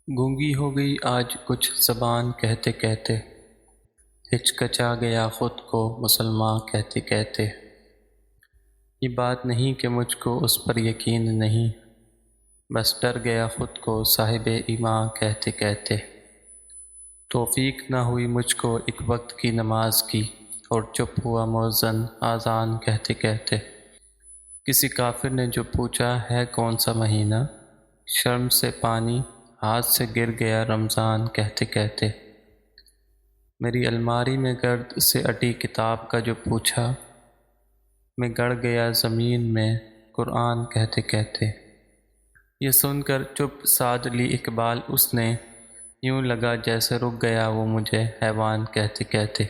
گونگی ہو گئی آج کچھ زبان کہتے کہتے، ہچکچا گیا خود کو مسلماں کہتے کہتے۔ یہ بات نہیں کہ مجھ کو اس پر یقین نہیں، بس ڈر گیا خود کو صاحب ایمان کہتے کہتے۔ توفیق نہ ہوئی مجھ کو ایک وقت کی نماز کی، اور چپ ہوا مؤذن اذان کہتے کہتے۔ کسی کافر نے جو پوچھا ہے کون سا مہینہ، شرم سے پانی ہاتھ سے گر گیا رمضان کہتے کہتے۔ میری الماری میں گرد سے اٹی کتاب کا جو پوچھا، میں گڑ گیا زمین میں قرآن کہتے کہتے۔ یہ سن کر چپ سادھ لی اقبال اس نے، یوں لگا جیسے رک گیا وہ مجھے حیوان کہتے کہتے۔